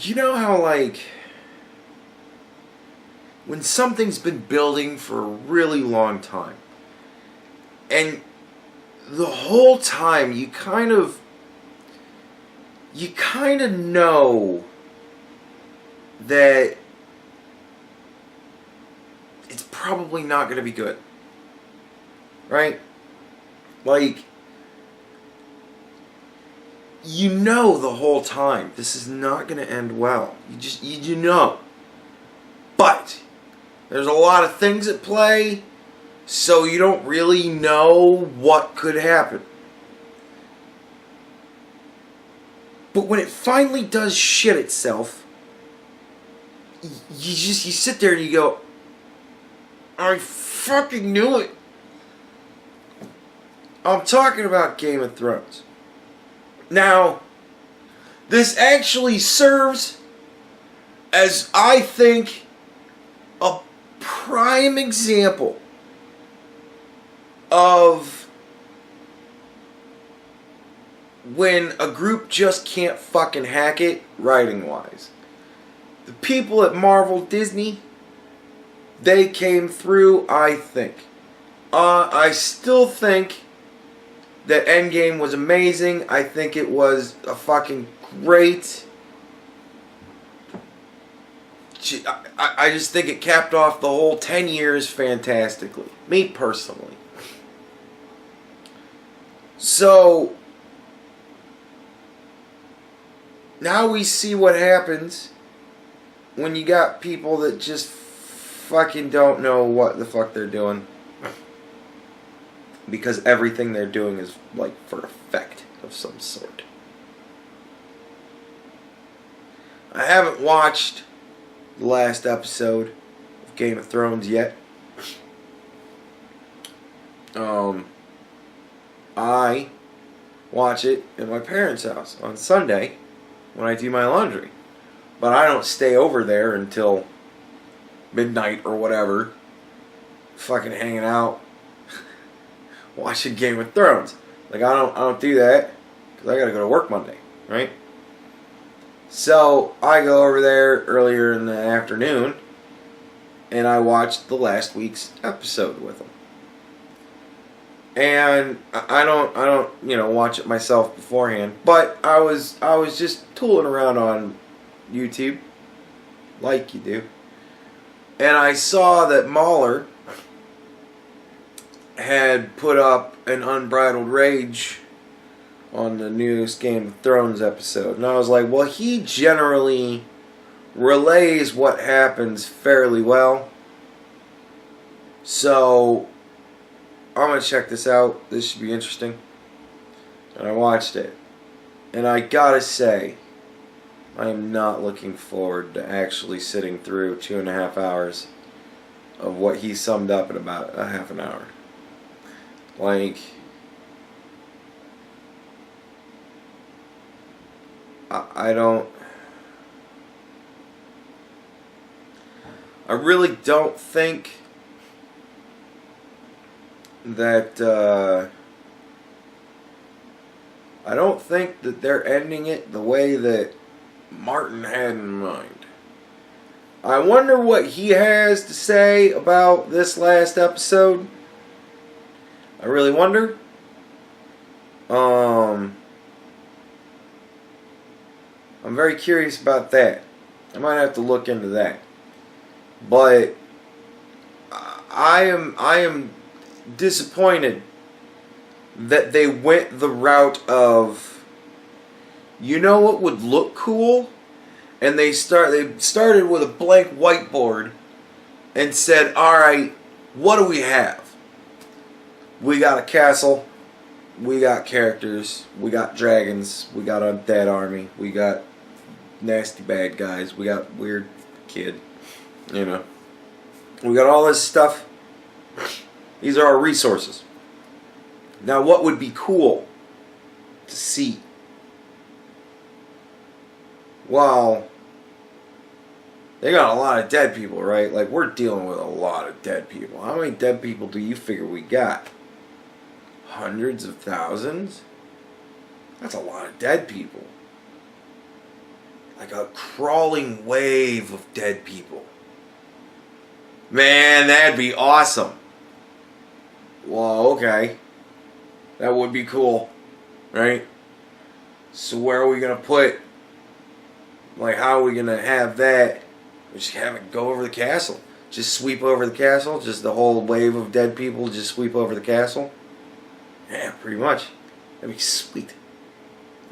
You know how, like, when something's been building for a really long time, and the whole time you kind of know that it's probably not going to be good, right? Like, you know the whole time this is not going to end well. You know. But there's a lot of things at play, so you don't really know what could happen. But when it finally does shit itself, you sit there and you go, I fucking knew it. I'm talking about Game of Thrones. Now, this actually serves as, I think, a prime example of when a group just can't fucking hack it writing-wise. The people at Marvel Disney, they came through, I think. I still think that Endgame was amazing. I think it was a fucking great... I just think it capped off the whole 10 years fantastically. Me personally. So, now we see what happens when you got people that just fucking don't know what the fuck they're doing. Because everything they're doing is, like, for effect of some sort. I haven't watched the last episode of Game of Thrones yet. I watch it in my parents' house on Sunday when I do my laundry. But I don't stay over there until midnight or whatever, fucking hanging out, watching Game of Thrones. Like, I don't do that because I gotta go to work Monday, right? So I go over there earlier in the afternoon and I watched the last week's episode with them. And I don't watch it myself beforehand, but I was just tooling around on YouTube like you do. And I saw that Mahler had put up an Unbridled Rage on the newest Game of Thrones episode. And I was like, well, he generally relays what happens fairly well. So, I'm going to check this out. This should be interesting. And I watched it. And I gotta say, I am not looking forward to actually sitting through 2.5 hours of what he summed up in about a half an hour. Like, I really don't think that, I don't think that they're ending it the way that Martin had in mind. I wonder what he has to say about this last episode. I really wonder. I'm very curious about that. I might have to look into that. But I am disappointed that they went the route of, you know what would look cool? And they started with a blank whiteboard and said, alright, what do we have? We got a castle, we got characters, we got dragons, we got undead army, we got nasty bad guys, we got weird kid, you know. We got all this stuff. These are our resources. Now, what would be cool to see? Well, they got a lot of dead people, right? Like, we're dealing with a lot of dead people. How many dead people do you figure we got? Hundreds of thousands? That's a lot of dead people. Like a crawling wave of dead people. Man, that'd be awesome. Well, okay. That would be cool. Right? So where are we going to put... Like, how are we going to have that? We just have it go over the castle. Just sweep over the castle. Just the whole wave of dead people just sweep over the castle. Yeah, pretty much. That'd be sweet.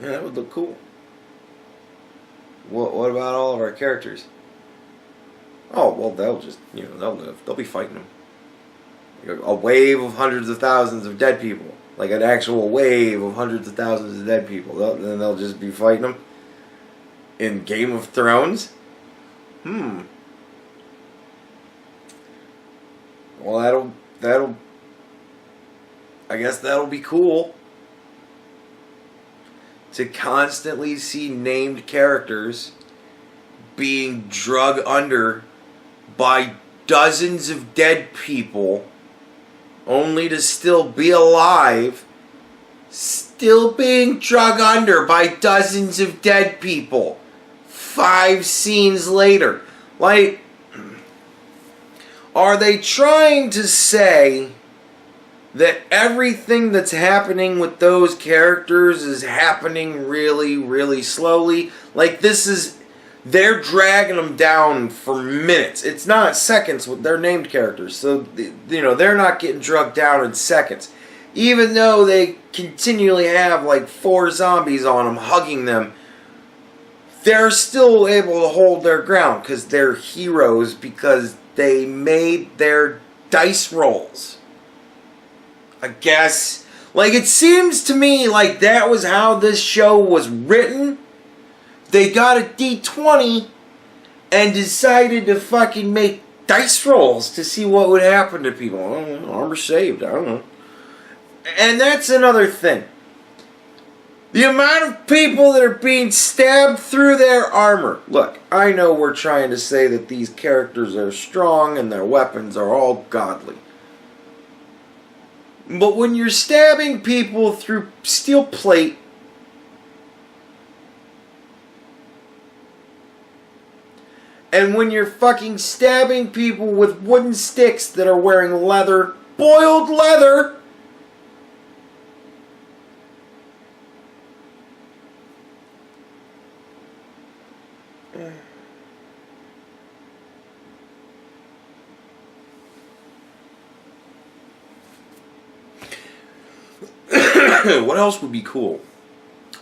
Yeah, that would look cool. What about all of our characters? Oh, well, they'll just, they'll live. They'll be fighting them. A wave of hundreds of thousands of dead people. Like an actual wave of hundreds of thousands of dead people. Then they'll just be fighting them. In Game of Thrones? Well, I guess that'll be cool. To constantly see named characters being drug under by dozens of dead people only to still be alive, still being drug under by dozens of dead people 5 scenes later. Like, are they trying to say that everything that's happening with those characters is happening really, really slowly? Like, they're dragging them down for minutes. It's not seconds with their named characters. So, they're not getting drugged down in seconds. Even though they continually have like 4 zombies on them, hugging them, they're still able to hold their ground because they're heroes, because they made their dice rolls. I guess. Like, it seems to me like that was how this show was written. They got a D20 and decided to fucking make dice rolls to see what would happen to people. I don't know, armor saved, I don't know. And that's another thing. The amount of people that are being stabbed through their armor. Look, I know we're trying to say that these characters are strong and their weapons are all godly. But when you're stabbing people through steel plate, and when you're fucking stabbing people with wooden sticks that are wearing leather, boiled leather, what else would be cool?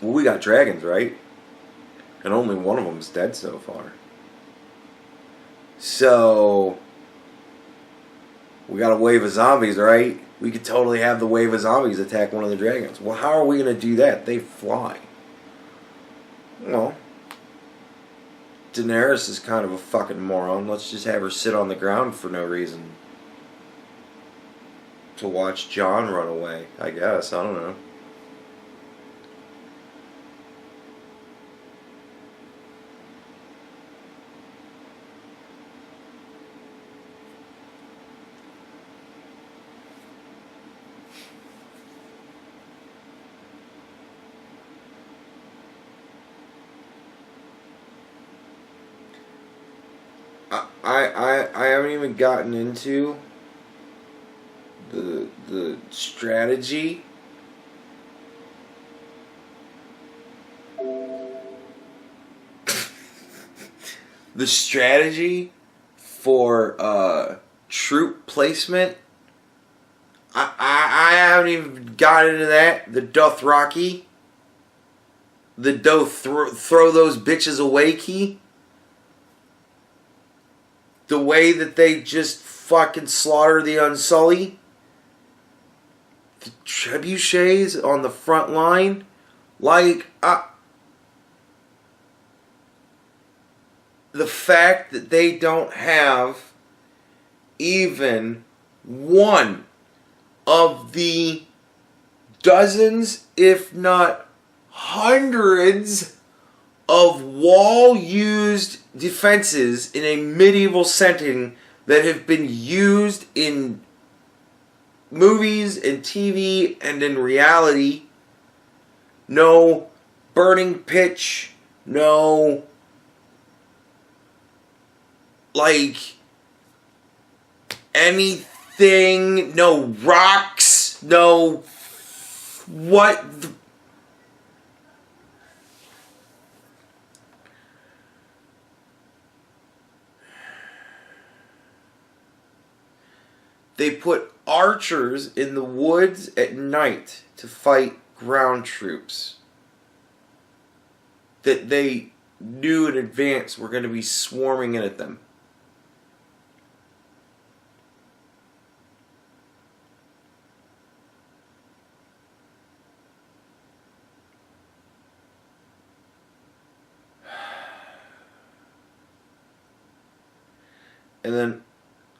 Well, we got dragons, right? And only one of them's dead so far. So, we got a wave of zombies, right? We could totally have the wave of zombies attack one of the dragons. Well, how are we going to do that? They fly. Well, Daenerys is kind of a fucking moron. Let's just have her sit on the ground for no reason. To watch Jon run away, I guess. I don't know. I haven't even gotten into the strategy the strategy for troop placement. I haven't even got into that. The Dothraki, the throw those bitches away key. The way that they just fucking slaughter the Unsullied. The trebuchets on the front line. Like, the fact that they don't have even one of the dozens, if not hundreds, of wall-used defenses in a medieval setting that have been used in movies and TV and in reality. No burning pitch, no like anything, no rocks, no what the, they put archers in the woods at night to fight ground troops that they knew in advance were going to be swarming in at them. And then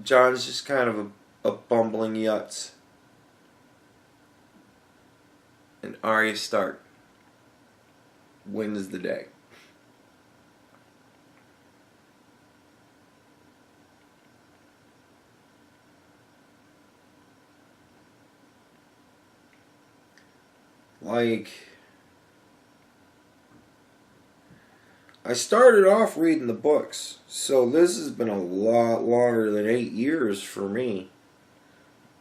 John's just kind of a bumbling yutz. And Arya Stark wins the day. Like, I started off reading the books, so this has been a lot longer than 8 years for me.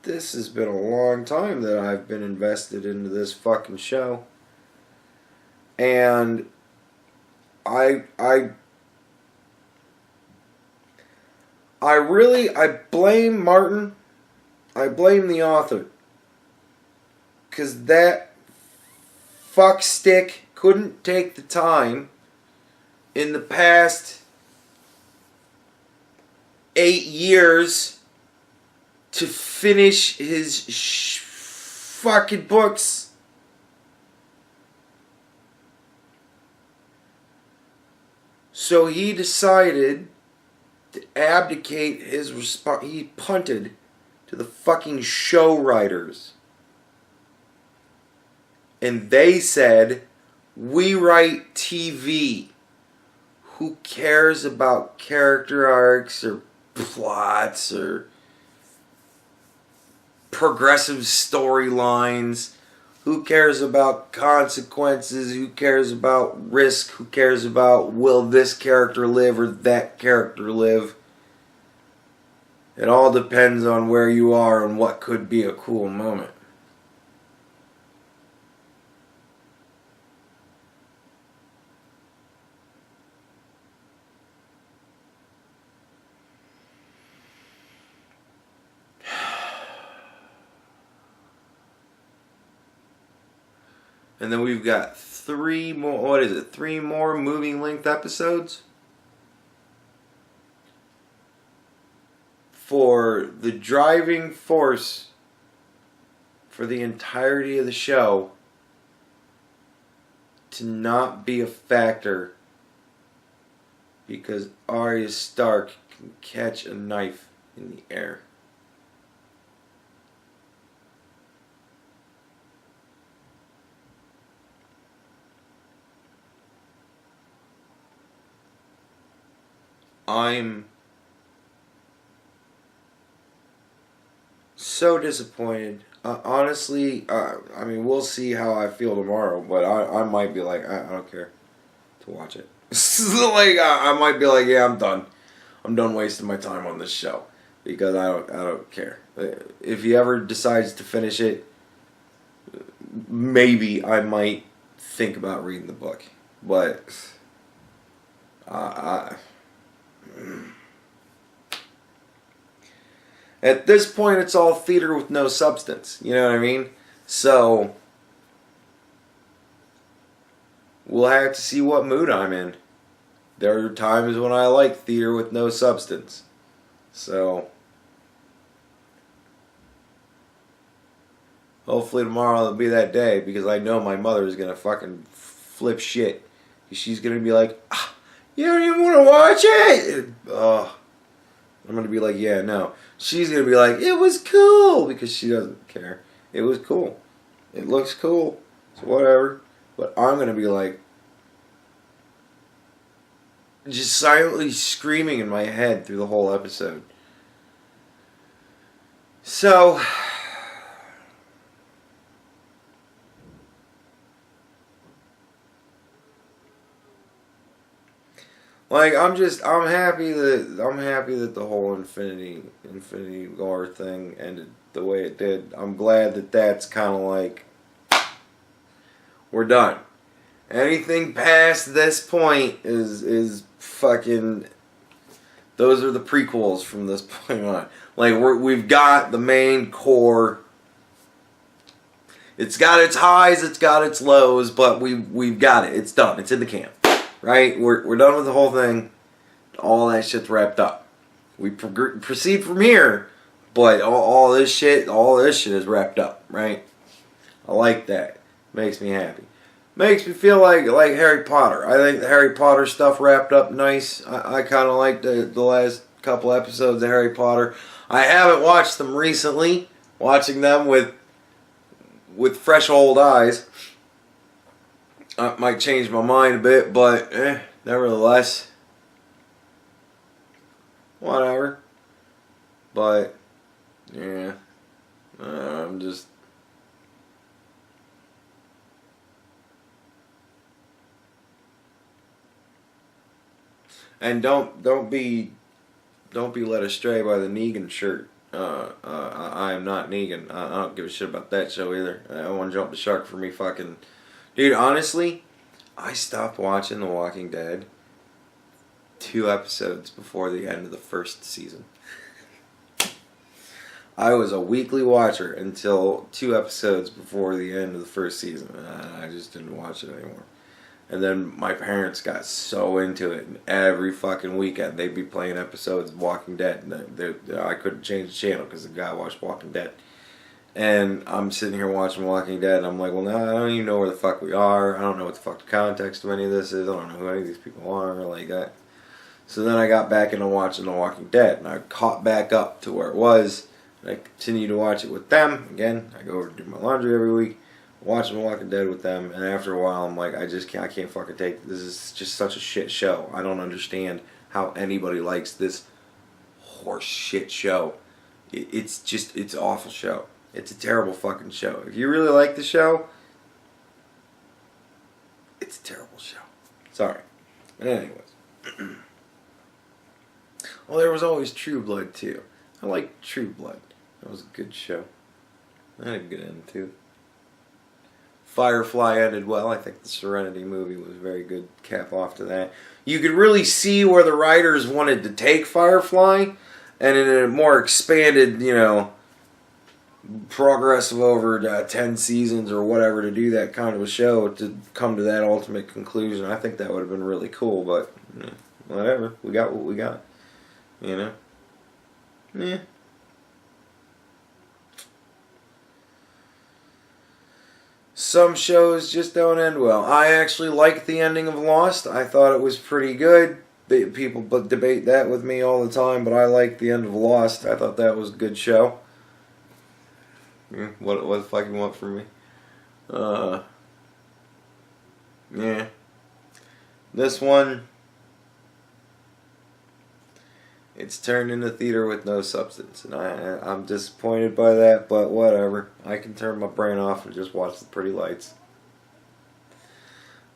This has been a long time that I've been invested into this fucking show. And I blame Martin. I blame the author. 'Cause that fuckstick couldn't take the time in the past 8 years to finish his fucking books. So he decided to abdicate his he punted to the fucking show writers. And they said, we write TV. Who cares about character arcs or plots or progressive storylines? Who cares about consequences? Who cares about risk? Who cares about will this character live or that character live? It all depends on where you are and what could be a cool moment. And then we've got 3 more, 3 more moving length episodes for the driving force for the entirety of the show to not be a factor because Arya Stark can catch a knife in the air. I'm so disappointed. Honestly, I mean, we'll see how I feel tomorrow, but I might be like, I don't care to watch it. Like, I might be like, yeah, I'm done. I'm done wasting my time on this show because I don't care. If he ever decides to finish it, maybe I might think about reading the book, but at this point, it's all theater with no substance. You know what I mean? So, we'll have to see what mood I'm in. There are times when I like theater with no substance. So, hopefully tomorrow will be that day because I know my mother is going to fucking flip shit. She's going to be like, you don't even want to watch it? I'm going to be like, yeah, no. She's going to be like, it was cool, because she doesn't care. It was cool. It looks cool. So whatever. But I'm going to be like, just silently screaming in my head through the whole episode. So, Like, I'm happy that the whole Infinity War thing ended the way it did. I'm glad that that's kind of like, we're done. Anything past this point is fucking, those are the prequels from this point on. Like, we've got the main core. It's got its highs, it's got its lows, but we've got it. It's done. It's in the can. Right? We're done with the whole thing. All that shit's wrapped up. We proceed from here, but all this shit is wrapped up. Right? I like that. Makes me happy. Makes me feel like Harry Potter. I think the Harry Potter stuff wrapped up nice. I kind of liked the last couple episodes of Harry Potter. I haven't watched them recently. Watching them with fresh old eyes might change my mind a bit, but nevertheless, whatever. But yeah, I'm just. And don't be led astray by the Negan shirt. I am not Negan. I don't give a shit about that show either. I want to jump the shark for me fucking. Dude, honestly, I stopped watching The Walking Dead 2 episodes before the end of the first season. I was a weekly watcher until 2 episodes before the end of the first season. I just didn't watch it anymore. And then my parents got so into it, and every fucking weekend they'd be playing episodes of Walking Dead. And I couldn't change the channel because the guy watched Walking Dead. And I'm sitting here watching Walking Dead, and I'm like, well, now I don't even know where the fuck we are. I don't know what the fuck the context of any of this is. I don't know who any of these people are, like that. So then I got back into watching The Walking Dead, and I caught back up to where it was. And I continued to watch it with them. Again, I go over to do my laundry every week, watching The Walking Dead with them, and after a while, I'm like, I can't fucking take it. This is just such a shit show. I don't understand how anybody likes this horse shit show. It's an awful show. It's a terrible fucking show. If you really like the show, it's a terrible show. Sorry. But anyways. Well, there was always True Blood, too. I liked True Blood. That was a good show. That had a good end, too. Firefly ended well. I think the Serenity movie was a very good cap off to that. You could really see where the writers wanted to take Firefly, and in a more expanded, progressive over 10 seasons or whatever, to do that kind of a show, to come to that ultimate conclusion. I think that would have been really cool, but whatever. We got what we got. Yeah. Some shows just don't end well. I actually liked the ending of Lost. I thought it was pretty good. People debate that with me all the time, but I liked the end of Lost. I thought that was a good show. What the fuck you want from me? Yeah. This one, it's turned into theater with no substance, and I'm disappointed by that, but whatever. I can turn my brain off and just watch the pretty lights.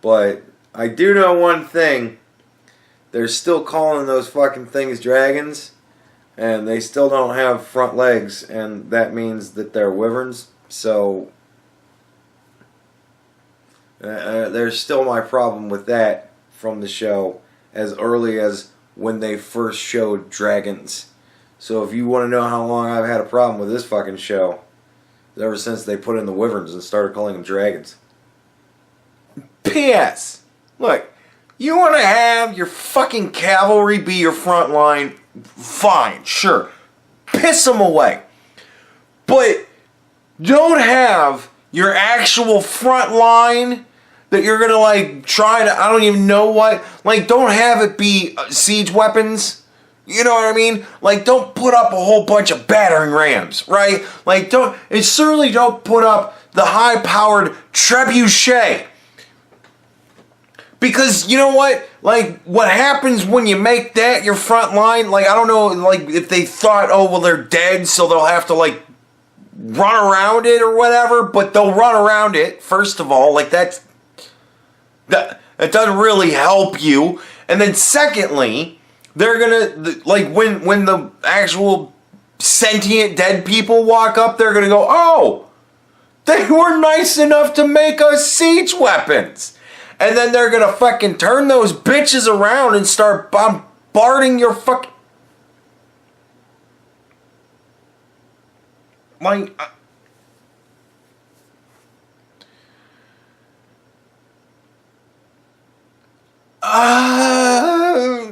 But I do know one thing. They're still calling those fucking things dragons, and they still don't have front legs, and that means that they're wyverns. So there's still my problem with that from the show, as early as when they first showed dragons. So if you want to know how long I've had a problem with this fucking show, ever since they put in the wyverns and started calling them dragons. P.S. Look, you want to have your fucking cavalry be your front line? Fine, sure. Piss them away. But don't have your actual front line that you're going to try to, I don't even know what, don't have it be siege weapons. You know what I mean? Don't put up a whole bunch of battering rams, right? And certainly don't put up the high-powered trebuchet. Because, you know what? What happens when you make that your front line? I don't know, if they thought, oh, well, they're dead, so they'll have to, run around it or whatever, but they'll run around it, first of all. That doesn't really help you. And then secondly, they're gonna, like, when the actual sentient dead people walk up, they're gonna go, oh, they were nice enough to make us siege weapons. And then they're gonna fucking turn those bitches around and start bombarding your fucking...